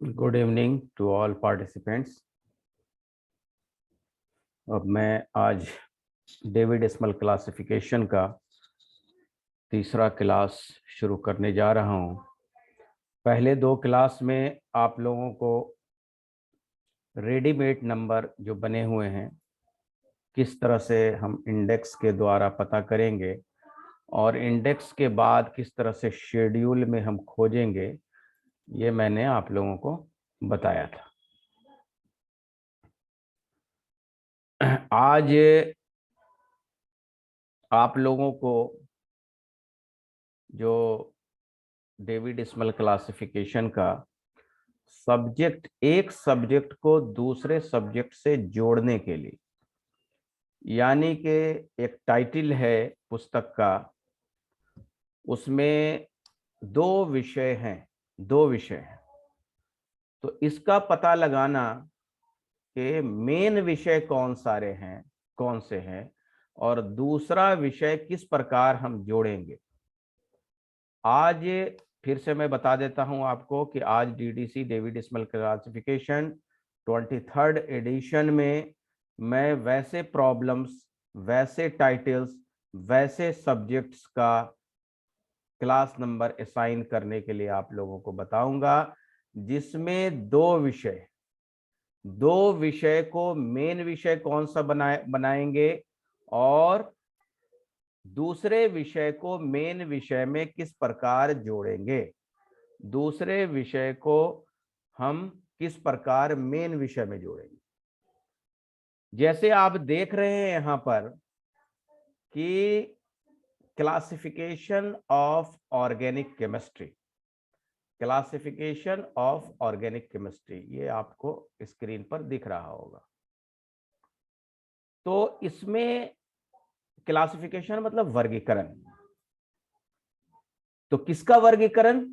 Good evening to all participants. अब मैं आज डेविड डेसिमल क्लासिफिकेशन का तीसरा क्लास शुरू करने जा रहा हूं। पहले दो क्लास में आप लोगों को रेडीमेड नंबर जो बने हुए हैं किस तरह से हम इंडेक्स के द्वारा पता करेंगे और इंडेक्स के बाद किस तरह से शेड्यूल में हम खोजेंगे, ये मैंने आप लोगों को बताया था। आज आप लोगों को जो डेविड डेसिमल क्लासिफिकेशन का एक सब्जेक्ट को दूसरे सब्जेक्ट से जोड़ने के लिए, यानी कि एक टाइटल है पुस्तक का, उसमें दो विषय हैं। तो इसका पता लगाना कि मेन विषय कौन से हैं और दूसरा विषय किस प्रकार हम जोड़ेंगे। आज फिर से मैं बता देता हूं आपको कि आज DDC Dewey decimal classification 23rd edition में मैं वैसे प्रॉब्लम्स, वैसे टाइटल्स, वैसे सब्जेक्ट्स का क्लास नंबर असाइन करने के लिए आप लोगों को बताऊंगा, जिसमें दो विषय को मेन विषय कौन सा बनाएंगे और दूसरे विषय को मेन विषय में किस प्रकार जोड़ेंगे, दूसरे विषय को हम किस प्रकार मेन विषय में जोड़ेंगे। जैसे आप देख रहे हैं यहां पर कि क्लासिफिकेशन ऑफ ऑर्गेनिक केमिस्ट्री, ये आपको स्क्रीन पर दिख रहा होगा। तो इसमें क्लासिफिकेशन मतलब वर्गीकरण। तो किसका वर्गीकरण?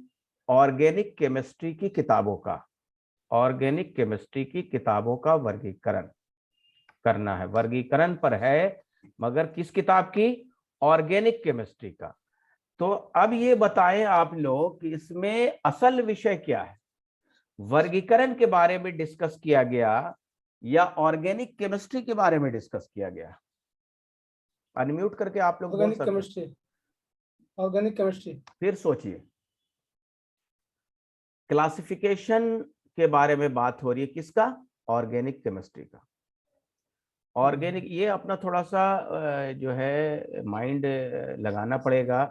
ऑर्गेनिक केमिस्ट्री की किताबों का वर्गीकरण करना है। वर्गीकरण पर है, मगर किस किताब की? ऑर्गेनिक केमिस्ट्री का। तो अब ये बताएं आप लोग कि इसमें असल विषय क्या है? वर्गीकरण के बारे में डिस्कस किया गया या ऑर्गेनिक केमिस्ट्री के बारे में डिस्कस किया गया? अनम्यूट करके आप लोग बोल सकते हैं। Organic chemistry. फिर सोचिए, क्लासिफिकेशन के बारे में बात हो रही है, किसका? ऑर्गेनिक केमिस्ट्री का। ऑर्गेनिक, ये अपना थोड़ा सा जो है माइंड लगाना पड़ेगा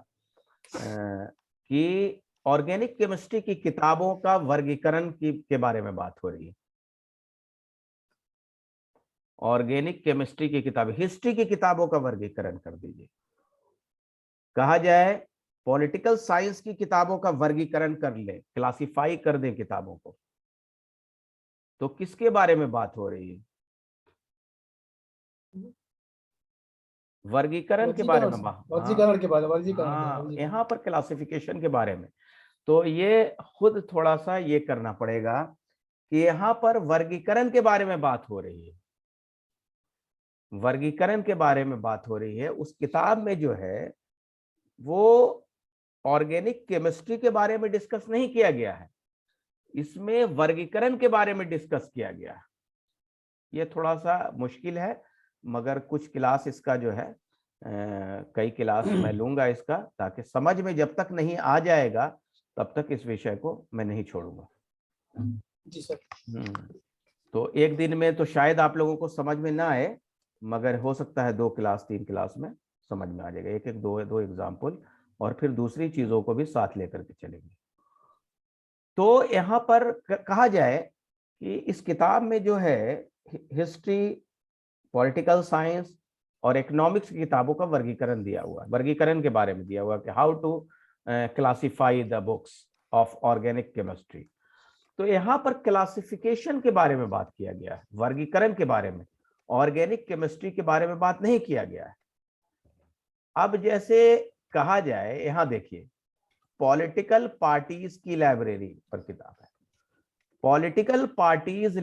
कि ऑर्गेनिक केमिस्ट्री की किताबों का वर्गीकरण के बारे में बात हो रही है। ऑर्गेनिक केमिस्ट्री की किताब, हिस्ट्री की किताबों का वर्गीकरण कर दीजिए। कहा जाए पॉलिटिकल साइंस की किताबों का वर्गीकरण कर ले, क्लासिफाई कर दें किताबों को, तो किसके बारे में बात हो रही है? वर्गीकरण के बारे में। यहाँ पर क्लासिफिकेशन के बारे में। तो ये खुद थोड़ा सा ये करना पड़ेगा कि यहाँ पर वर्गीकरण के बारे में बात हो रही है। वर्गीकरण के बारे में बात हो रही है। उस किताब में जो है वो ऑर्गेनिक केमिस्ट्री के बारे में डिस्कस नहीं किया गया है, इसमें वर्गीकरण के बारे में डिस्कस किया गया है। ये थोड़ा सा मुश्किल है, मगर कुछ क्लास इसका जो है कई क्लास मैं लूंगा इसका, ताकि समझ में जब तक नहीं आ जाएगा तब तक इस विषय को मैं नहीं छोड़ूंगा। जी सर। तो एक दिन में तो शायद आप लोगों को समझ में ना आए, मगर हो सकता है 2 क्लास 3 क्लास में समझ में आ जाएगा। एक दो एग्जाम्पल और फिर दूसरी चीजों को भी साथ लेकर के चलेंगे। तो यहाँ पर कहा जाए कि इस किताब में जो है हिस्ट्री, पॉलिटिकल साइंस और इकोनॉमिक्स की किताबों का वर्गीकरण दिया हुआ है। वर्गीकरण के बारे में दिया हुआ है कि how to classify the books of organic chemistry. तो यहाँ पर क्लासिफिकेशन के बारे में बात किया गया है, वर्गीकरण के बारे में। ऑर्गेनिक केमिस्ट्री के बारे में बात नहीं किया गया है। अब जैसे कहा जाए, यहां देखिए पॉलिटिकल पार्टीज की लाइब्रेरी पर किताब है। पॉलिटिकल पार्टीज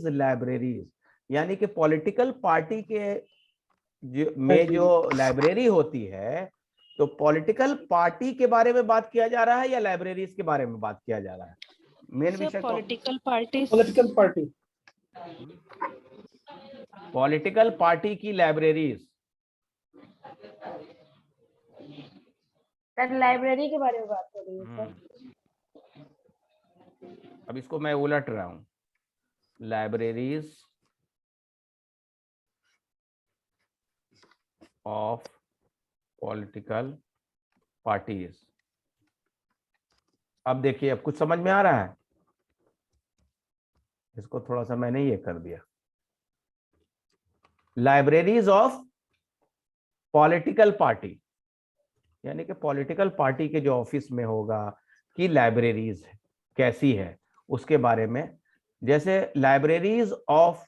लाइब्रेरीज, यानी कि पॉलिटिकल पार्टी के जो लाइब्रेरी होती है, तो पॉलिटिकल पार्टी के बारे में बात किया जा रहा है या लाइब्रेरीज के बारे में बात किया जा रहा है? मेन विषय पॉलिटिकल पार्टी पॉलिटिकल पार्टी की लाइब्रेरीज। सर लाइब्रेरी के बारे में बात हो रही है सर। अब इसको मैं उलट रहा हूं, लाइब्रेरीज ऑफ पॉलिटिकल पार्टीज। अब देखिए, अब कुछ समझ में आ रहा है? इसको थोड़ा सा मैंने ये कर दिया, लाइब्रेरीज ऑफ पॉलिटिकल पार्टी, यानी कि पॉलिटिकल पार्टी के जो ऑफिस में होगा कि लाइब्रेरीज कैसी है उसके बारे में। जैसे libraries of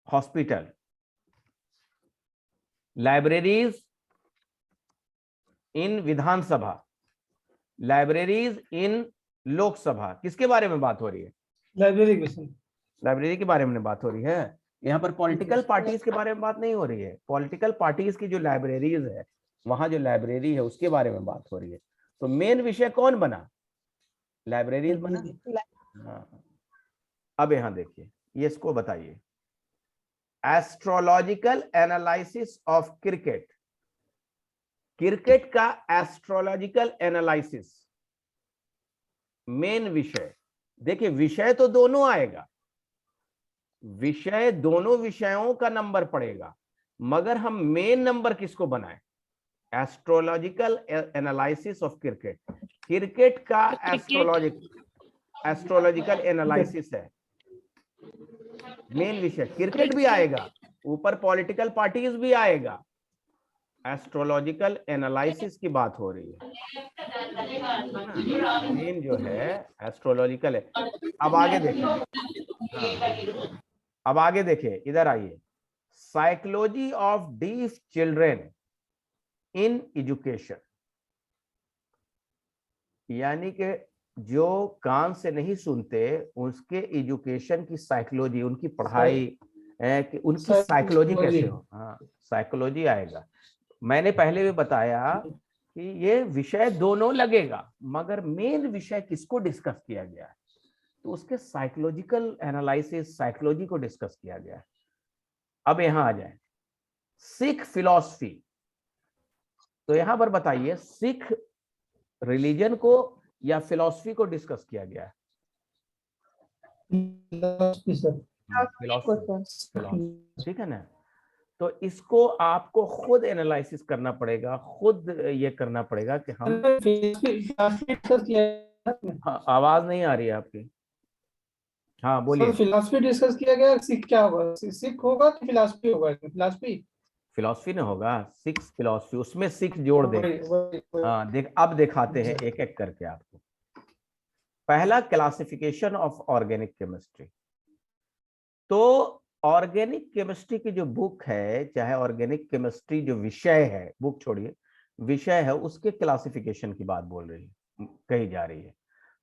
hospital, libraries in Vidhan Sabha, libraries in Lok Sabha, किसके बारे में बात हो रही है? लाइब्रेरी के बारे में बात हो रही है। यहाँ पर पॉलिटिकल पार्टीज के बारे में बात नहीं हो रही है। पॉलिटिकल पार्टीज की जो लाइब्रेरीज है, वहां जो लाइब्रेरी है उसके बारे में बात हो रही है। तो मेन विषय कौन बना? लाइब्रेरीज बना। हाँ, अब यहाँ देखिए, ये इसको बताइए, astrological analysis of cricket. Cricket का एस्ट्रोलॉजिकल एनालिसिस मेन विषय। देखिए, विषय तो दोनों आएगा, विषय दोनों विषयों का नंबर पड़ेगा, मगर हम मेन नंबर किसको बनाएं? Astrological analysis of cricket. Cricket का एस्ट्रोलॉजिकल एनालिसिस है मेन विषय। क्रिकेट भी आएगा, ऊपर पॉलिटिकल पार्टीज भी आएगा, एस्ट्रोलॉजिकल एनालिसिस की बात हो रही है। मेन जो है एस्ट्रोलॉजिकल है। अब आगे देखें, अब आगे देखिए, इधर आइए, psychology of deaf children in education, यानी कि जो कान से नहीं सुनते उसके एजुकेशन की साइकोलॉजी, उनकी पढ़ाई कि उनकी साइकोलॉजी कैसे हो। हाँ, साइकोलॉजी आएगा। मैंने पहले भी बताया कि ये विषय दोनों लगेगा, मगर मेन विषय किसको डिस्कस किया गया है? तो उसके साइकोलॉजिकल एनालिसिस, साइकोलॉजी को डिस्कस किया गया है। अब यहां आ जाए, सिख फिलॉसफी। तो यहां पर बताइए, सिख रिलीजन को या फिलॉसफी को डिस्कस किया गया है? फिलॉसफी, ठीक है ना। तो इसको आपको खुद एनालिसिस करना पड़ेगा, खुद ये करना पड़ेगा कि हम आवाज नहीं आ रही है आपकी। हाँ बोलिए। फिलॉसफी डिस्कस किया गया। सिख क्या होगा? सिख होगा कि फिलॉसफी होगा? फिलॉसफी ने होगा, सिक्स फिलॉसफी, उसमें सिक्स जोड़ देंगे। हाँ देख, अब दिखाते हैं एक एक करके आपको। पहला, क्लासिफिकेशन ऑफ ऑर्गेनिक केमिस्ट्री। तो ऑर्गेनिक केमिस्ट्री की जो बुक है, चाहे ऑर्गेनिक केमिस्ट्री जो विषय है, बुक छोड़िए, विषय है, उसके क्लासिफिकेशन की बात बोल रही है, कही जा रही है।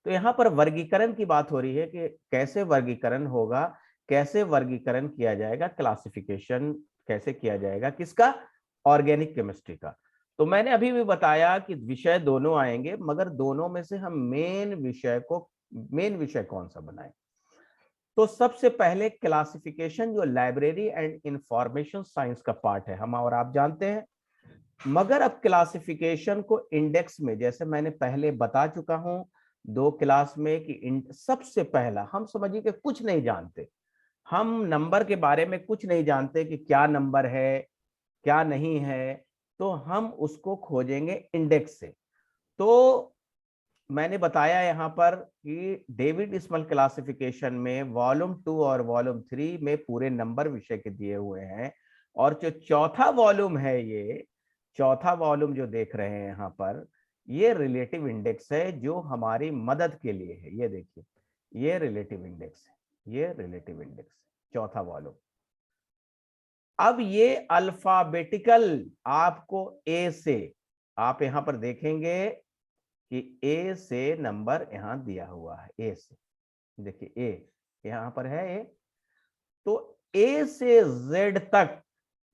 तो यहाँ पर वर्गीकरण की बात हो रही है कि कैसे वर्गीकरण होगा, कैसे वर्गीकरण किया जाएगा, क्लासिफिकेशन कैसे किया जाएगा, किसका? ऑर्गेनिक केमिस्ट्री का। तो मैंने अभी भी बताया कि विषय दोनों आएंगे, मगर दोनों में से हम मेन विषय कौन सा बनाएं? तो सबसे पहले क्लासिफिकेशन, जो लाइब्रेरी एंड इंफॉर्मेशन साइंस का पार्ट है, हम और आप जानते हैं, मगर अब क्लासिफिकेशन को इंडेक्स में, जैसे मैंने पहले बता चुका हूं 2 क्लास में, कि सबसे पहला हम समझिए कि कुछ नहीं जानते, हम नंबर के बारे में कुछ नहीं जानते कि क्या नंबर है क्या नहीं है, तो हम उसको खोजेंगे इंडेक्स से। तो मैंने बताया यहाँ पर कि डेविड स्मल क्लासिफिकेशन में वॉल्यूम 2 और वॉल्यूम 3 में पूरे नंबर विषय के दिए हुए हैं, और जो चौथा वॉल्यूम है, ये चौथा वॉल्यूम जो देख रहे हैं यहाँ पर, ये रिलेटिव इंडेक्स है, जो हमारी मदद के लिए है। ये देखिए, ये रिलेटिव इंडेक्स है, ये रिलेटिव इंडेक्स है, चौथा वॉल्यूम। अब ये अल्फाबेटिकल आपको ए से, आप यहां पर देखेंगे कि ए से नंबर यहां दिया हुआ है, ए से, देखिए ए यहां पर है ए। तो ए से जेड तक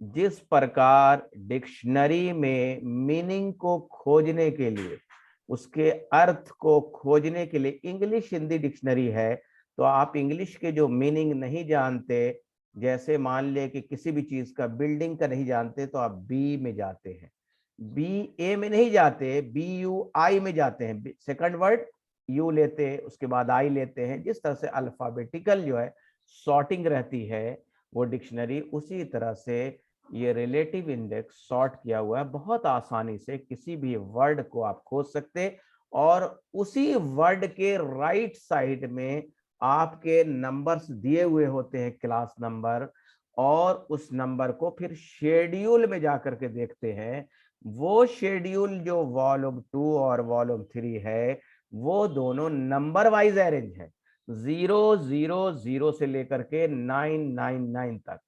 जिस प्रकार डिक्शनरी में मीनिंग को खोजने के लिए, उसके अर्थ को खोजने के लिए इंग्लिश हिंदी डिक्शनरी है, तो आप इंग्लिश के जो मीनिंग नहीं जानते, जैसे मान ले कि किसी भी चीज का, बिल्डिंग का नहीं जानते, तो आप बी में जाते हैं, बी ए में नहीं जाते, बी यू आई में जाते हैं, सेकंड वर्ड यू लेते, उसके बाद आई लेते हैं। जिस तरह से अल्फाबेटिकल जो है सॉर्टिंग रहती है वो डिक्शनरी, उसी तरह से ये रिलेटिव इंडेक्स सॉर्ट किया हुआ है। बहुत आसानी से किसी भी वर्ड को आप खोज सकते, और उसी वर्ड के राइट साइड में आपके नंबर्स दिए हुए होते हैं, क्लास नंबर, और उस नंबर को फिर शेड्यूल में जाकर के देखते हैं। वो शेड्यूल जो वॉल्यूम 2 और वॉल्यूम 3 है, वो दोनों नंबर वाइज अरेंज है, 000 से लेकर के 999 तक।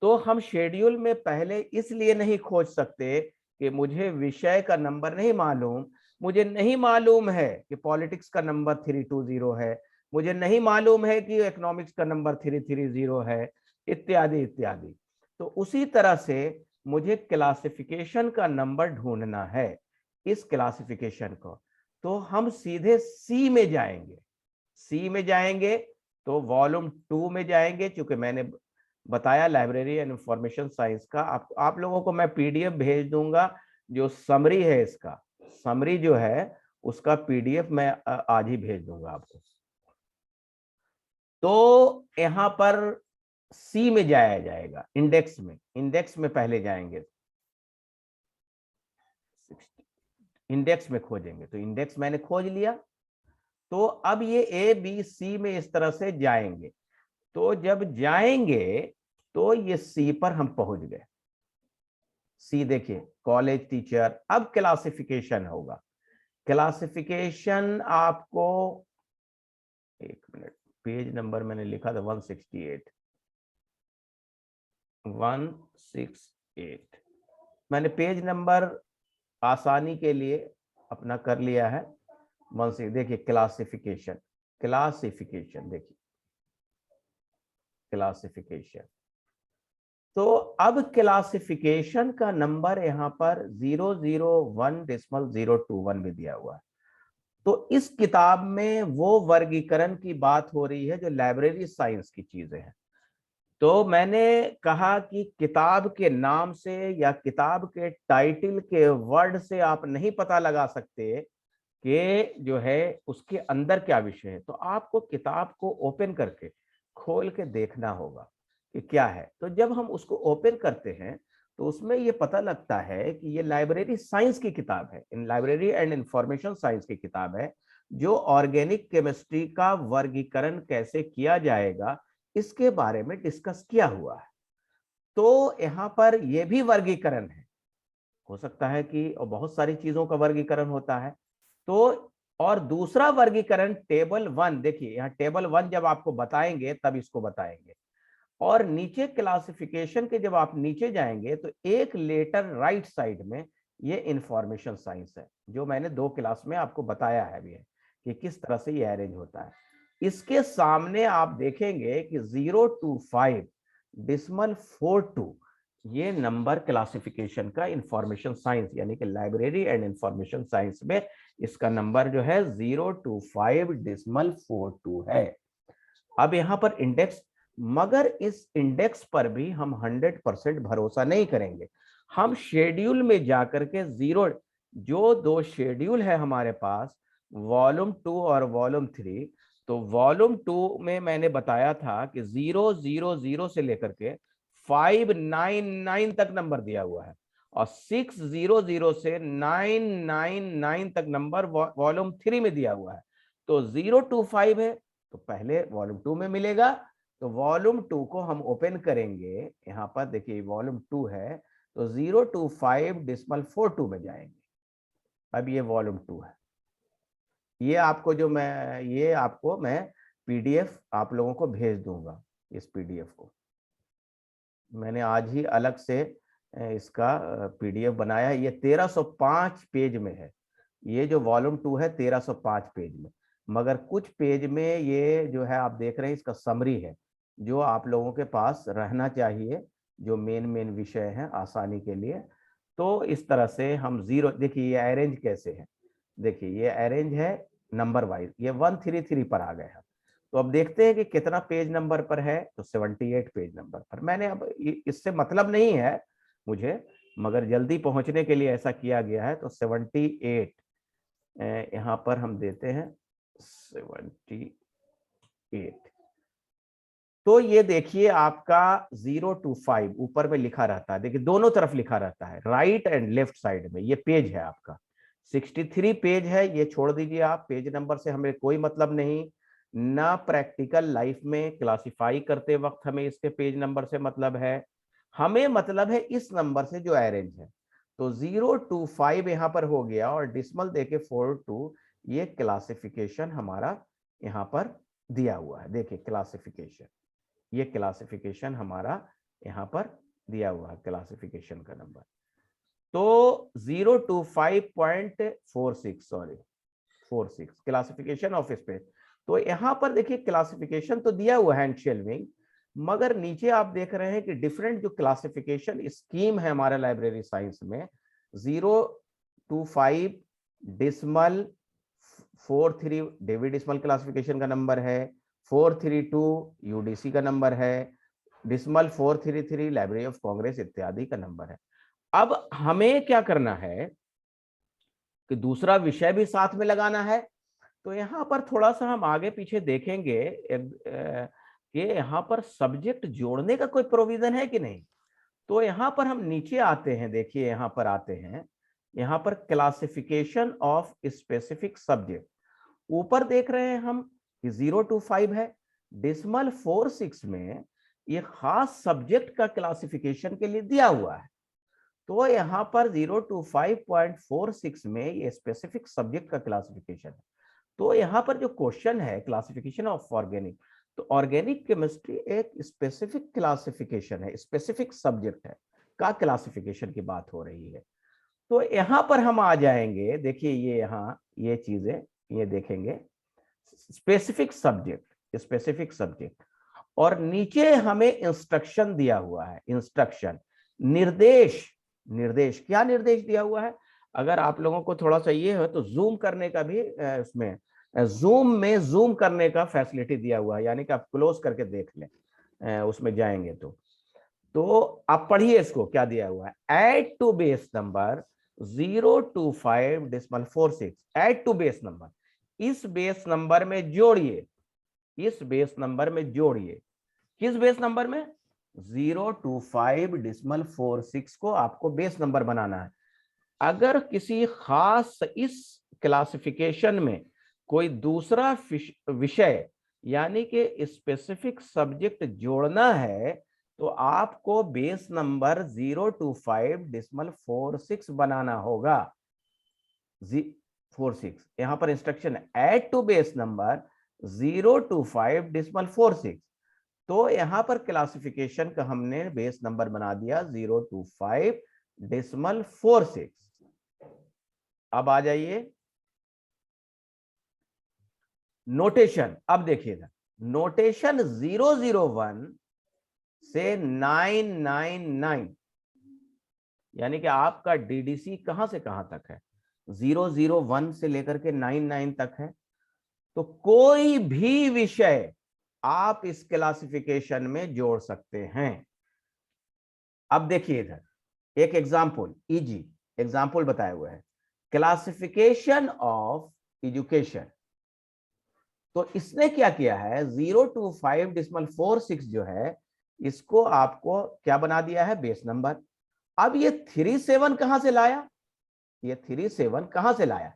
तो हम शेड्यूल में पहले इसलिए नहीं खोज सकते कि मुझे विषय का नंबर नहीं मालूम, मुझे नहीं मालूम है कि पॉलिटिक्स का नंबर 320 है, मुझे नहीं मालूम है कि इकोनॉमिक्स का नंबर 330 है, इत्यादि इत्यादि। तो उसी तरह से मुझे क्लासिफिकेशन का नंबर ढूंढना है, इस क्लासिफिकेशन को, तो हम सीधे सी में जाएंगे। सी में जाएंगे तो वॉल्यूम 2 में जाएंगे, चूंकि मैंने बताया लाइब्रेरी एंड इंफॉर्मेशन साइंस का, आप लोगों को मैं पीडीएफ भेज दूंगा, जो समरी है, इसका समरी जो है उसका पीडीएफ मैं आज ही भेज दूंगा आपको। तो यहां पर सी में जाया जाएगा, इंडेक्स में, इंडेक्स में पहले जाएंगे, इंडेक्स में खोजेंगे। तो इंडेक्स मैंने खोज लिया, तो अब ये ए बी सी में इस तरह से जाएंगे। तो जब जाएंगे तो ये सी पर हम पहुंच गए। सी देखिए, कॉलेज टीचर। अब क्लासिफिकेशन होगा। क्लासिफिकेशन आपको, एक मिनट, पेज नंबर मैंने लिखा था 168, 168 मैंने पेज नंबर आसानी के लिए अपना कर लिया है। देखिए क्लासिफिकेशन, क्लासिफिकेशन देखिए, क्लासिफिकेशन। तो अब क्लासिफिकेशन का नंबर यहां पर 001.021 में दिया हुआ है। तो इस किताब में वो वर्गीकरण की बात हो रही है जो लाइब्रेरी साइंस की चीजें हैं। तो मैंने कहा कि किताब के नाम से या किताब के टाइटल के वर्ड से आप नहीं पता लगा सकते कि जो है उसके अंदर क्या विषय है। तो आपको किताब को ओपन करके खोल के देखना होगा कि क्या है। तो जब हम उसको ओपन करते हैं तो उसमें ये पता लगता है कि ये लाइब्रेरी साइंस की किताब है, इन लाइब्रेरी एंड इंफॉर्मेशन साइंस की किताब है, जो ऑर्गेनिक केमिस्ट्री का वर्गीकरण कैसे किया जाएगा इसके बारे में डिस्कस किया हुआ है। तो यहाँ पर यह भी वर्गीकरण है, हो सकता है कि, और बहुत सारी चीजों का वर्गीकरण होता है। तो और दूसरा वर्गीकरण टेबल 1, देखिए यहाँ टेबल 1 जब आपको बताएंगे तब इसको बताएंगे। और नीचे क्लासिफिकेशन के जब आप नीचे जाएंगे तो एक लेटर राइट साइड में ये इंफॉर्मेशन साइंस है, जो मैंने 2 क्लास में आपको बताया है भी है कि किस तरह से ये अरेंज होता है। इसके सामने आप देखेंगे कि 025.42 ये नंबर क्लासिफिकेशन का इंफॉर्मेशन साइंस यानी कि लाइब्रेरी एंड इंफॉर्मेशन साइंस में इसका नंबर जो है 025.42 है। अब यहाँ पर इंडेक्स, मगर इस इंडेक्स पर भी हम 100% भरोसा नहीं करेंगे। हम शेड्यूल में जाकर के जो 2 शेड्यूल है हमारे पास, वॉल्यूम 2 और वॉल्यूम 3, तो वॉल्यूम 2 में मैंने बताया था कि 000 से लेकर के 599 तक नंबर दिया हुआ है, और 600 से 999 तक नंबर वॉल्यूम 3 में दिया हुआ है। तो 025 है तो पहले वॉल्यूम 2 में मिलेगा। तो वॉल्यूम 2 को हम ओपन करेंगे, यहां पर देखिए वॉल्यूम 2 है, तो 025.42 में जाएंगे। अब ये वॉल्यूम 2 है। ये आपको मैं पीडीएफ आप लोगों को भेज दूंगा। इस पीडीएफ को मैंने आज ही अलग से इसका पीडीएफ बनाया है। ये 1305 पेज में है। ये जो वॉल्यूम 2 है 1305 पेज में, मगर कुछ पेज में ये जो है आप देख रहे हैं इसका समरी है, जो आप लोगों के पास रहना चाहिए जो मेन विषय हैं आसानी के लिए। तो इस तरह से हम जीरो, देखिए ये अरेंज कैसे है, देखिए ये अरेंज है नंबर वाइज, ये 133 पर आ गए हैं। तो अब देखते हैं कि कितना पेज नंबर पर है, तो 78 पेज नंबर पर। मैंने अब इससे मतलब नहीं है मुझे, मगर जल्दी पहुंचने के लिए ऐसा किया गया है। तो 78 यहाँ पर हम देते हैं 78। तो ये देखिए आपका 0 to 5 ऊपर में लिखा रहता है, देखिए दोनों तरफ लिखा रहता है, राइट एंड लेफ्ट साइड में। ये पेज है आपका 63 पेज है, ये छोड़ दीजिए आप, पेज नंबर से हमें कोई मतलब नहीं ना। प्रैक्टिकल लाइफ में क्लासिफाई करते वक्त हमें इसके पेज नंबर से मतलब है, हमें मतलब है इस नंबर से जो अरेंज है। तो 0 to 5 यहाँ पर हो गया, और डिसमल देके 4 to, ये क्लासिफिकेशन हमारा यहाँ पर दिया हुआ है। देखिए क्लासिफिकेशन, ये क्लासिफिकेशन हमारा यहाँ पर दिया हुआ है, क्लासिफिकेशन का नंबर। तो 0 to 5.46, sorry 46 classification of space. तो यहाँ पर देखिए क्लासिफिकेशन तो दिया हुआ है शेल्विंग, मगर नीचे आप देख रहे हैं कि डिफरेंट जो क्लासिफिकेशन स्कीम है हमारे लाइब्रेरी साइंस में, 0 to 5 dismal 43 David dismal classification का नंबर है, 432 यूडीसी का नंबर है, डिसमल 433 लाइब्रेरी ऑफ कांग्रेस इत्यादि का नंबर है। अब हमें क्या करना है कि दूसरा विषय भी साथ में लगाना है। तो यहाँ पर थोड़ा सा हम आगे पीछे देखेंगे कि यहाँ पर सब्जेक्ट जोड़ने का कोई प्रोविजन है कि नहीं। तो यहाँ पर हम नीचे आते हैं, देखिए यहाँ पर आते हैं, यहाँ पर क्लासिफिकेशन ऑफ स्पेसिफिक सब्जेक्ट। ऊपर देख रहे हैं हम कि 0 to 5 है, डिसमल 46 में ये खास सब्जेक्ट का क्लासिफिकेशन के लिए दिया हुआ है। तो यहाँ पर 0 to 5.46 में ये स्पेसिफिक सब्जेक्ट का क्लासिफिकेशन है। तो यहाँ पर जो क्वेश्चन है क्लासिफिकेशन ऑफ ऑर्गेनिक, तो ऑर्गेनिक केमिस्ट्री एक स्पेसिफिक क्लासिफिकेशन है, स्पेसिफिक सब्जेक्ट है का क्लासिफिकेशन की बात हो रही है। तो यहाँ पर हम आ जाएंगे, देखिए ये यहाँ ये चीजें ये देखेंगे, स्पेसिफिक सब्जेक्ट, और नीचे हमें इंस्ट्रक्शन दिया हुआ है, इंस्ट्रक्शन निर्देश क्या निर्देश दिया हुआ है। अगर आप लोगों को थोड़ा सा ये हो तो जूम करने का भी इसमें जूम करने का फैसिलिटी दिया हुआ है, यानी कि आप क्लोज करके देख लें उसमें जाएंगे तो आप पढ़िए इसको क्या दिया हुआ है। Add to base number 0 to 5 decimal 46, add to base number, इस बेस नंबर में जोड़िए, किस बेस नंबर में 0 to 5 decimal 46 को आपको बेस नंबर बनाना है। अगर किसी खास इस क्लासिफिकेशन में कोई दूसरा विषय यानी कि स्पेसिफिक सब्जेक्ट जोड़ना है, तो आपको बेस नंबर 0 to 5 decimal 46 बनाना होगा। 46 यहां पर इंस्ट्रक्शन है, add to base number 0 to 5 decimal 46। तो यहां पर क्लासिफिकेशन का हमने बेस नंबर बना दिया 0 to 5 decimal 46। अब आ जाइए नोटेशन। अब देखिएगा नोटेशन 001 से 999, यानी कि आपका डीडीसी कहां से कहां तक है, 001 से लेकर के 99 तक है। तो कोई भी विषय आप इस क्लासिफिकेशन में जोड़ सकते हैं। अब देखिए इधर एक एग्जाम्पल, इजी एग्जाम्पल बताए हुए है, क्लासिफिकेशन ऑफ एजुकेशन। तो इसने क्या किया है, 0 to 5 decimal 46 जो है इसको आपको क्या बना दिया है, बेस नंबर। अब ये 37 कहां से लाया, ये 37 कहां से लाया,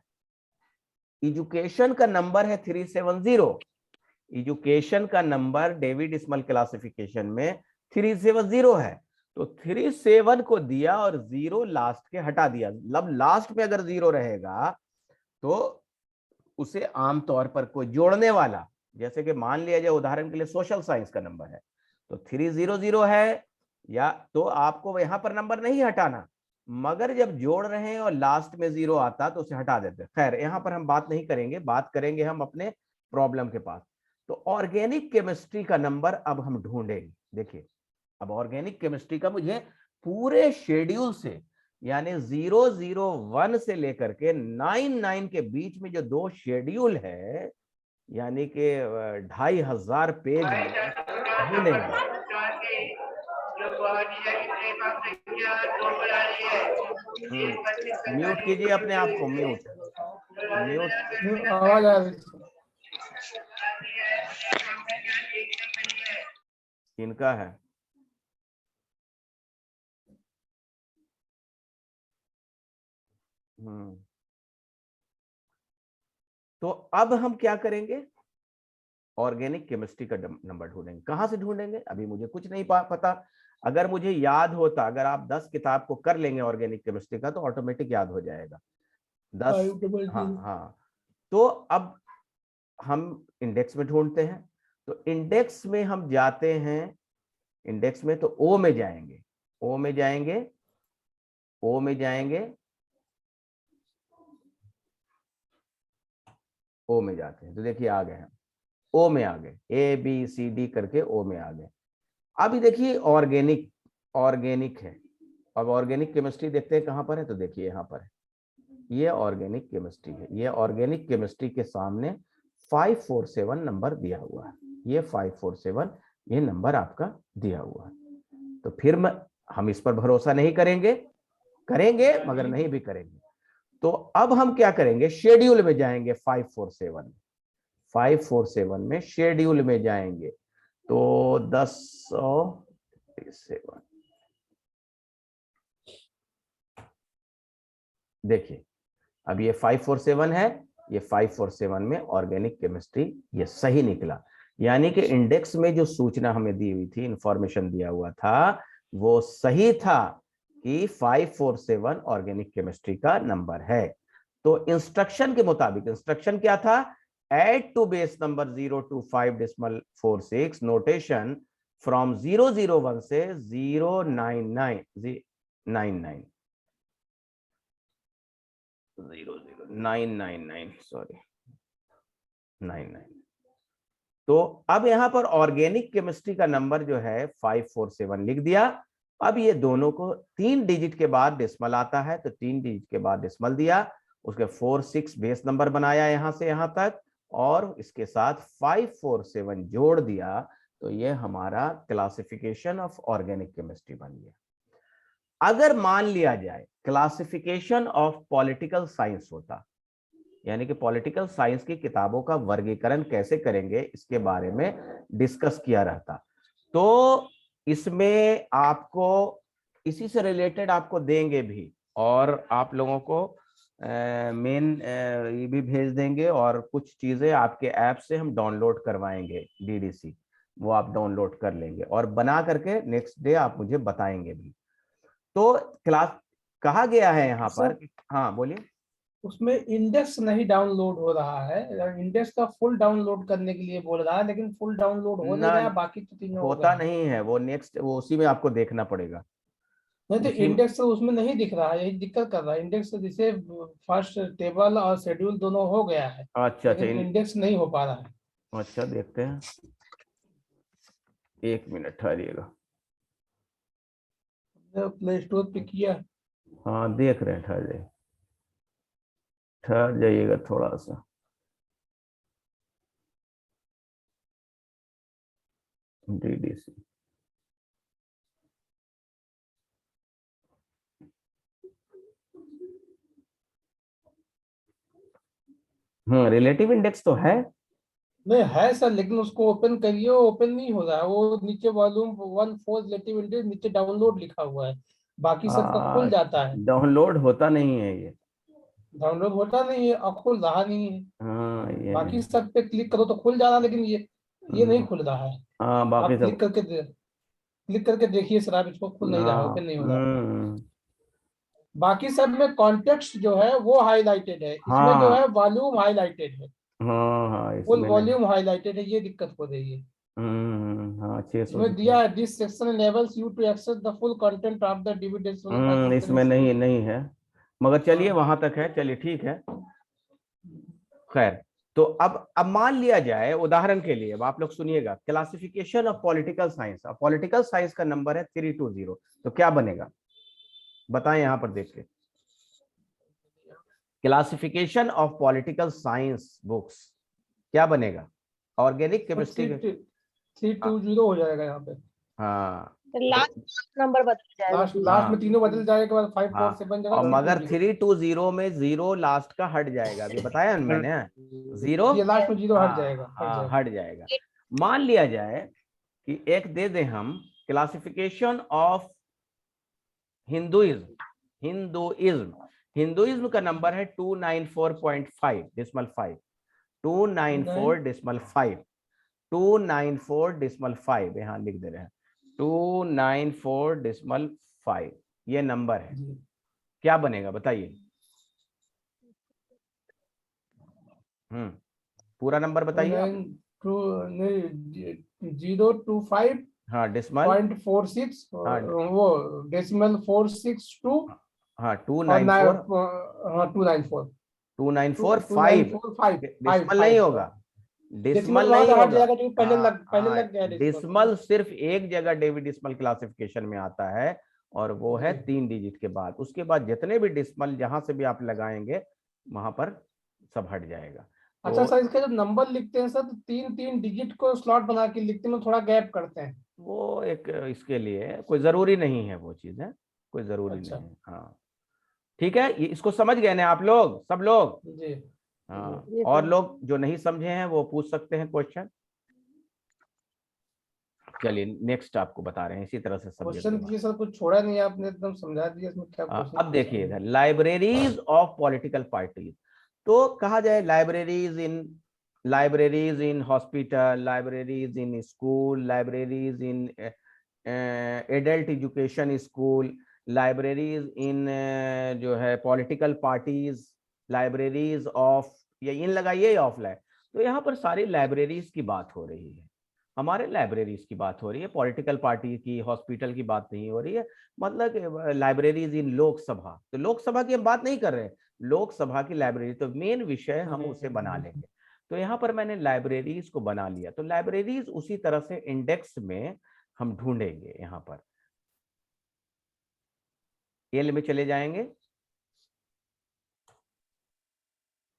एजुकेशन का नंबर है 370, एजुकेशन का नंबर डेविड डिसमल क्लासिफिकेशन में 370 है। तो 37 को दिया और 0 लास्ट के हटा दिया। मतलब लास्ट में अगर 0 रहेगा तो उसे आमतौर पर कोई जोड़ने वाला, जैसे कि मान लिया जाए उदाहरण के लिए सोशल साइंस का नंबर है तो 300 है, या तो आपको यहां पर नंबर नहीं हटाना, मगर जब जोड़ रहे हैं और लास्ट में 0 आता तो उसे हटा देते। खैर यहां पर हम बात नहीं करेंगे, बात करेंगे हम अपने प्रॉब्लम के पास। तो ऑर्गेनिक केमिस्ट्री का नंबर अब हम ढूंढेंगे। देखिए अब ऑर्गेनिक केमिस्ट्री का मुझे पूरे शेड्यूल से, यानी 001 से लेकर के 99 के बीच में जो 2 शेड्यूल है, यानी कि 2500 पेज ढूंढेंगे। म्यूट कीजिए अपने आप को, म्यूट आवाज आ रही है। इनका है। तो अब हम क्या करेंगे, ऑर्गेनिक केमिस्ट्री का नंबर ढूंढेंगे। कहां से ढूंढेंगे, अभी मुझे कुछ नहीं पता। अगर मुझे याद होता, अगर आप 10 किताब को कर लेंगे ऑर्गेनिक केमिस्ट्री का, तो ऑटोमेटिक याद हो जाएगा 10। हाँ हाँ। तो अब हम इंडेक्स में ढूंढते हैं। तो इंडेक्स में हम जाते हैं, इंडेक्स में तो ओ में जाएंगे, ओ में जाएंगे, ओ में जाएंगे, ओ में जाते हैं। तो देखिए आ गए हम, ओ में आ गए, ए बी सी डी करके ओ में आ गए। अभी देखिए ऑर्गेनिक, ऑर्गेनिक है। अब ऑर्गेनिक केमिस्ट्री देखते हैं कहां पर है, तो देखिए यहां पर है, ये ऑर्गेनिक केमिस्ट्री है। ये ऑर्गेनिक केमिस्ट्री के सामने 547 नंबर दिया हुआ है, ये 547 ये नंबर आपका दिया हुआ है। तो फिर हम इस पर भरोसा नहीं करेंगे, करेंगे मगर नहीं भी करेंगे। तो अब हम क्या करेंगे, शेड्यूल में जाएंगे 547 में शेड्यूल में जाएंगे। तो 1037 देखिए, अब ये 547 है, ये 547 में ऑर्गेनिक केमिस्ट्री ये सही निकला। यानी कि इंडेक्स में जो सूचना हमें दी हुई थी, इंफॉर्मेशन दिया हुआ था, वो सही था कि 547 ऑर्गेनिक केमिस्ट्री का नंबर है। तो इंस्ट्रक्शन के मुताबिक, इंस्ट्रक्शन क्या था, add to base number 025.46 notation from 001 से 099 सॉरी 99। तो अब यहां पर ऑर्गेनिक केमिस्ट्री का नंबर जो है 547 लिख दिया। अब ये दोनों को 3 डिजिट के बाद डेसिमल आता है, तो 3 डिजिट के बाद डेसिमल दिया, उसके 46 बेस नंबर बनाया यहां से यहां तक, और इसके साथ 547 जोड़ दिया। तो ये हमारा क्लासिफिकेशन ऑफ ऑर्गेनिक केमिस्ट्री बन गया। अगर मान लिया जाए क्लासिफिकेशन ऑफ पॉलिटिकल साइंस होता, यानी कि पॉलिटिकल साइंस की किताबों का वर्गीकरण कैसे करेंगे इसके बारे में डिस्कस किया रहता, तो इसमें आपको इसी से रिलेटेड आपको देंगे भी, और आप लोगों को मेन ये भी भेज देंगे, और कुछ चीजें आपके ऐप से हम डाउनलोड करवाएंगे, डीडीसी, वो आप डाउनलोड कर लेंगे और बना करके नेक्स्ट डे आप मुझे बताएंगे भी। तो क्लास कहा गया है यहाँ पर, हाँ बोलिए। उसमें इंडेक्स नहीं डाउनलोड हो रहा है, इंडेक्स का फुल डाउनलोड करने के लिए बोल रहा है, लेकिन फुल डाउनलोड हो नहीं रहा है, बाकी तो तीनों होता नहीं है, वो नेक्स्ट वो उसी में आपको देखना पड़ेगा। नहीं तो इंडेक्स तो उसमें नहीं दिख रहा है, यही दिक्कत कर रहा है। इंडेक्स जैसे फर्स्ट टेबल और शेड्यूल दोनों हो गया है, अच्छा लेकिन इंडेक्स नहीं हो पा रहा है। अच्छा देखते हैं, 1 मिनट ठहरिएगा। प्ले स्टोर पे किया, हाँ देख रहे हैं, ठहर जाइएगा थोड़ा सा। डीडीसी रिलेटिव इंडेक्स तो है, नहीं है सर, लेकिन उसको ओपन करिए, ओपन नहीं हो रहा है। वो नीचे वॉल्यूम 1 4 रिलेटिव इंडेक्स नीचे डाउनलोड लिखा हुआ है, बाकी सबका खुल जाता है। डाउनलोड होता नहीं है ये, डाउनलोड होता नहीं है और खुल रहा नहीं है। हाँ ये बाकी सब पे क्लिक करो तो खुल जा रहा है, लेकिन ये नहीं खुल रहा है। हाँ बाकी आप सब, क्लिक करके देखिए सर, आप इसको खुल नहीं रहा है, ओपन नहीं हो रहा है। बाकी सब में कॉन्टेक्स्ट जो है वो हाईलाइटेड है, इसमें जो है वॉल्यूम हाईलाइटेड है, फुल इसमें वॉल्यूम हाईलाइटेड है, ये दिक्कत हो रही है। हाँ 600 इसमें दिया है this section enables you to access the full content of the division। इसमें नहीं है, मगर चलिए वहां तक है, चलिए ठीक है, खैर। तो अब मान लिया जाए उदाहरण के लिए, अब आप लोग सुनिएगा, classification of political science, political science का नंबर है 320, तो क्या बनेगा बताएं यहां पर देख के। Classification of political science books क्या बनेगा? ऑर्गेनिक केमिस्ट्री 320 हो जाएगा यहाँ पे। हाँ, लास्ट नंबर बदल जाएगा। लास्ट में तीनों बदल जाएगा, के बाद 5 4 7 बन जाएगा। और मगर 320 में 0 लास्ट का हट जाएगा, अभी बताया ना मैंने, 0 ये लास्ट में 0 हट जाएगा, हट जाएगा। मान लिया जाए कि एक दे दें हम क्लासिफिकेशन ऑफ हिंदुइज्म का नंबर है 294.5 डेसिमल 5, 294.5, 294.5 यहाँ लिख दे रहे हैं, 294.5 ये नंबर है। क्या बनेगा बताइए? पूरा नंबर बताइए। 025 हाँ डेसिमल 0.46 वो डेसिमल 462 हाँ 294 5 डेसिमल नहीं होगा, डेसिमल नहीं होगा। पहले लग गया डेसिमल सिर्फ एक जगह डेविड डेसिमल क्लासिफिकेशन में आता है और वो है 3 डिजिट के बाद। उसके बाद जितने भी डेसिमल जहां से भी आप लगाएंगे वहां पर सब हट जाएगा। अच्छा सर, इसका जब नंबर लिखते हैं सर तो 3 डिजिट को स्लॉट बना के लिखते हैं, थोड़ा गैप करते हैं। वो एक इसके लिए कोई जरूरी नहीं है, वो चीज है कोई जरूरी नहीं है। हाँ ठीक है, ये इसको समझ गए ना आप लोग, सब लोग? जी हाँ, और लोग जो नहीं समझे हैं वो पूछ सकते हैं क्वेश्चन। चलिए नेक्स्ट आपको बता रहे हैं इसी तरह से क्वेश्चन ये सर कुछ छोड़ा नहीं आपने, एकदम समझा दिया इसमें क्या क्वेश्चन। अब देखिए इधर लाइब्रेरीज ऑफ पॉलिटिकल पार्टीज, तो कहा जाए libraries in hospital, libraries in school, libraries in adult education school, libraries in जो है पॉलिटिकल पार्टीज, लाइब्रेरीज ऑफ, ये इन लगाइए ऑफलाइन। तो यहाँ पर सारी लाइब्रेरीज की बात हो रही है, हमारे लाइब्रेरीज की बात हो रही है, पॉलिटिकल पार्टी की, हॉस्पिटल की बात नहीं हो रही है। मतलब लाइब्रेरीज इन लोकसभा, तो लोकसभा की हम बात नहीं कर रहे हैं, लोकसभा की लाइब्रेरी, तो मेन विषय हम उसे बना लेंगे। तो यहाँ पर मैंने लाइब्रेरीज को बना लिया, तो लाइब्रेरीज उसी तरह से इंडेक्स में हम ढूंढेंगे। यहाँ पर एल में चले जाएंगे,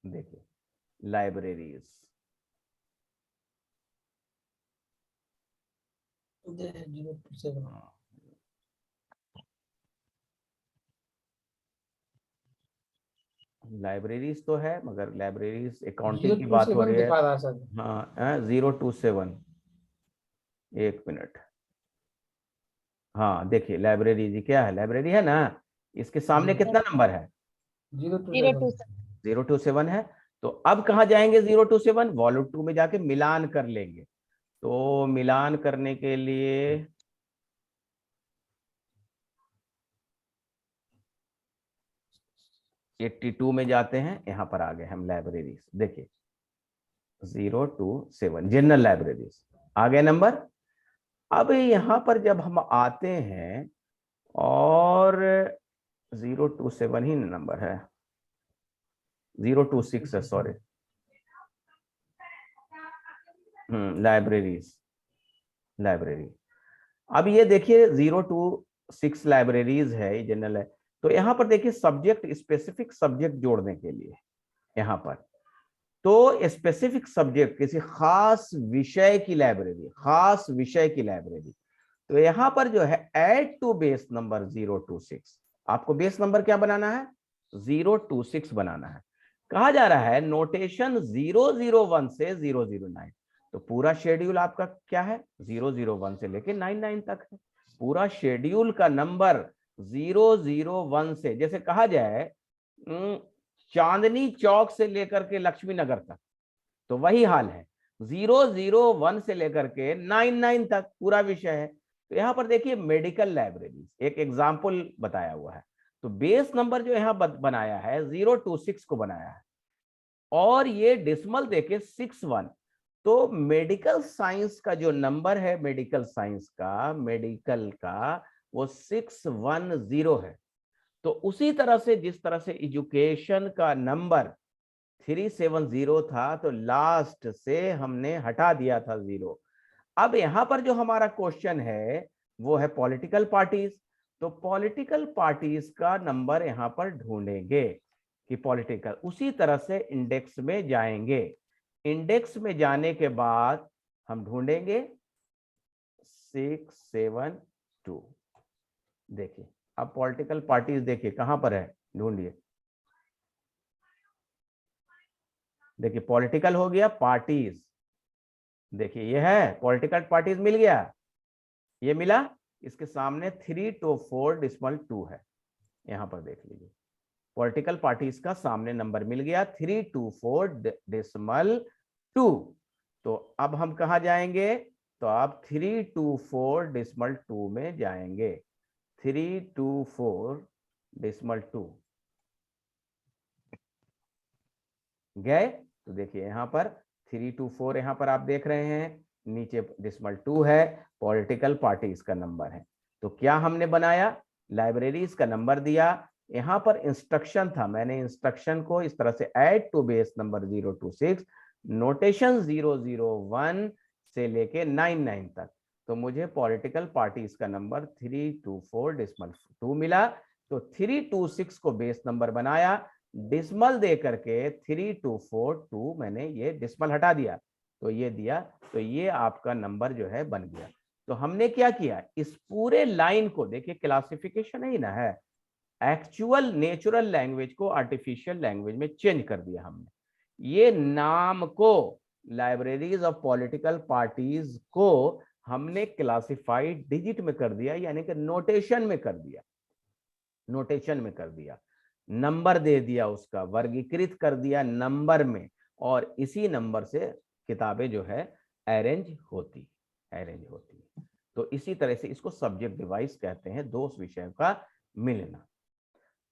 देखिए लाइब्रेरीज, लाइब्रेरीज तो है मगर लाइब्रेरीज अकाउंटिंग की बात हो रही है। हाँ 027, एक मिनट, हाँ देखिए लाइब्रेरी क्या है, लाइब्रेरी है ना, इसके सामने कितना नंबर है? 027 है। तो अब कहाँ जाएंगे? 027 वॉल्यूम 2 में जाके मिलान कर लेंगे। तो मिलान करने के लिए एट्टी 82 में जाते हैं, यहां पर आ गए हम लाइब्रेरीज, देखिए 027 जनरल लाइब्रेरीज आ गए नंबर। अब यहां पर जब हम आते हैं और 027 ही नंबर है, 026 है सॉरी, लाइब्रेरी। अब ये देखिए 026 लाइब्रेरीज है, ये जनरल है। तो यहाँ पर देखिए सब्जेक्ट, स्पेसिफिक सब्जेक्ट जोड़ने के लिए यहाँ पर, तो स्पेसिफिक सब्जेक्ट किसी खास विषय की लाइब्रेरी, खास विषय की लाइब्रेरी। तो यहाँ पर जो है ऐड टू बेस नंबर 026, आपको बेस नंबर क्या बनाना है? 026 बनाना है। कहा जा रहा है नोटेशन 001 से 009, तो पूरा शेड्यूल आपका क्या है? 001 से लेके 99 तक है। पूरा शेड्यूल का नंबर 001 से, जैसे कहा जाए चांदनी चौक से लेकर के लक्ष्मी नगर तक, तो वही हाल है, 001 से लेकर के 99 तक पूरा विषय है। तो यहाँ पर देखिए मेडिकल लाइब्रेरी, एक एग्जाम्पल बताया हुआ है। तो बेस नंबर जो यहाँ बनाया है 026 को बनाया है, और ये डेसिमल देके 61। तो मेडिकल साइंस का जो नंबर है, मेडिकल साइंस का, मेडिकल का वो 610 है। तो उसी तरह से जिस तरह से एजुकेशन का नंबर 370 था तो लास्ट से हमने हटा दिया था 0। अब यहां पर जो हमारा क्वेश्चन है वो है पॉलिटिकल पार्टीज। तो पॉलिटिकल पार्टीज का नंबर यहां पर ढूंढेंगे कि पॉलिटिकल, उसी तरह से इंडेक्स में जाएंगे। इंडेक्स में जाने के बाद हम ढूंढेंगे 672। देखिए अब पॉलिटिकल पार्टीज देखिए कहां पर है, ढूंढिए। देखिए पॉलिटिकल हो गया, पार्टीज देखिए ये है पॉलिटिकल पार्टीज, मिल गया, ये मिला। इसके सामने 324.2 है, यहां पर देख लीजिए पॉलिटिकल पार्टीज का सामने नंबर मिल गया 324.2। तो अब हम कहा जाएंगे, तो आप 324.2 में जाएंगे। 324.2 गए तो देखिए यहां पर 324 यहां पर आप देख रहे हैं, नीचे डेसिमल 2 है, पॉलिटिकल पार्टीज का नंबर है। तो क्या हमने बनाया, लाइब्रेरीज का नंबर दिया। यहां पर इंस्ट्रक्शन था, मैंने इंस्ट्रक्शन को इस तरह से add to base number 026, notation 001 से लेके 99 तक। तो मुझे पॉलिटिकल पार्टीज का नंबर 324.2 मिला। तो 326 को बेस नंबर बनाया, डिस्मल दे करके 3242 मैंने ये डिस्मल हटा दिया तो ये दिया। तो ये आपका नंबर जो है बन गया। तो हमने क्या किया, इस पूरे लाइन को देखिए, क्लासिफिकेशन ही ना है, एक्चुअल नेचुरल लैंग्वेज को आर्टिफिशियल लैंग्वेज में चेंज कर दिया हमने। ये नाम को, लाइब्रेरीज ऑफ पॉलिटिकल पार्टीज को हमने क्लासिफाइड डिजिट में कर दिया, यानी कि नोटेशन में कर दिया, नोटेशन में कर दिया, नंबर दे दिया, उसका वर्गीकृत कर दिया नंबर में, और इसी नंबर से किताबें जो है अरेंज होती। तो इसी तरह से इसको सब्जेक्ट डिवाइस कहते हैं, दो विषयों का मिलना।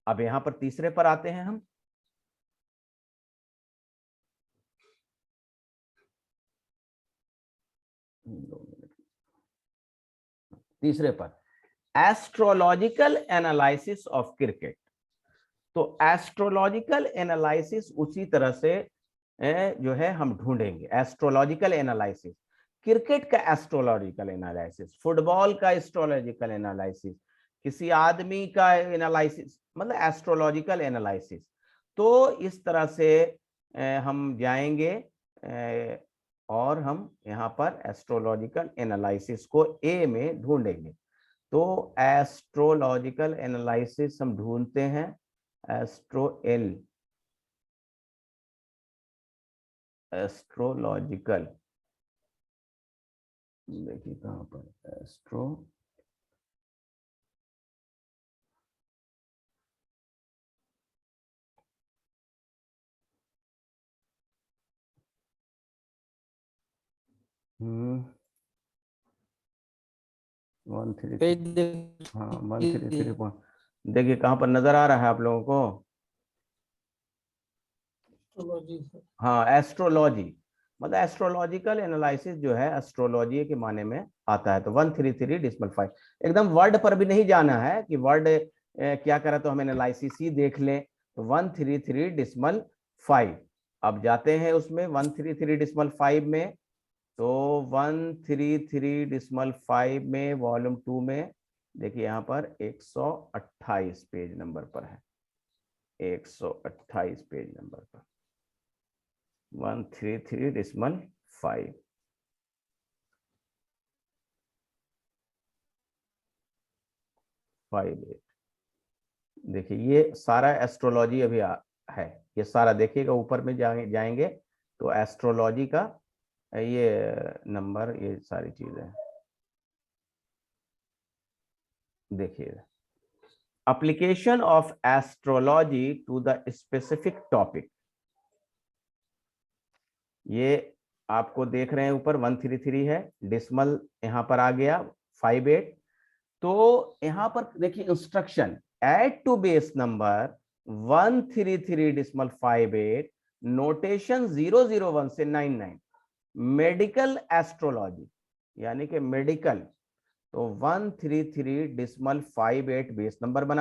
अब यहां पर तीसरे पर आते हैं हम। तीसरे पर एस्ट्रोलॉजिकल एनालिसिस ऑफ क्रिकेट। तो एस्ट्रोलॉजिकल एनालिसिस उसी तरह से जो है हम ढूंढेंगे। एस्ट्रोलॉजिकल एनालिसिस, क्रिकेट का एस्ट्रोलॉजिकल एनालिसिस, फुटबॉल का एस्ट्रोलॉजिकल एनालिसिस, किसी आदमी का एनालिसिस, मतलब एस्ट्रोलॉजिकल एनालिसिस। तो इस तरह से हम जाएंगे और हम यहाँ पर एस्ट्रोलॉजिकल एनालिसिस को ए में ढूंढेंगे। तो एस्ट्रोलॉजिकल एनालिसिस हम ढूंढते हैं, एस्ट्रोलॉजिकल, देखिए कहां पर एस्ट्रो, हाँ 133 देखिए कहां पर नजर आ रहा है आप लोगों को। हाँ एस्ट्रोलॉजी, मतलब एस्ट्रोलॉजिकल एनालिसिस जो है एस्ट्रोलॉजी के माने में आता है। तो 133.5, एकदम वर्ड पर भी नहीं जाना है कि वर्ड क्या करे, तो हम एनालिसिस ही देख लें। तो 133.5 अब जाते हैं उसमें 133.5 में। तो 133.5 में वॉल्यूम 2 में देखिए यहाँ पर 128 पेज नंबर पर है, 128 पेज नंबर पर 133.5। देखिए ये सारा एस्ट्रोलॉजी अभी है, ये सारा देखिएगा ऊपर में जाएंगे तो एस्ट्रोलॉजी का ये नंबर, ये सारी चीजें देखिए। Application of astrology to the specific topic, ये आपको देख रहे हैं ऊपर 133 है, डेसिमल यहां पर आ गया 58। तो यहां पर देखिए instruction, add to base number 133.58, notation 001 से 99, मेडिकल एस्ट्रोलॉजी यानी कि मेडिकल। तो 133.58 बेस नंबर बना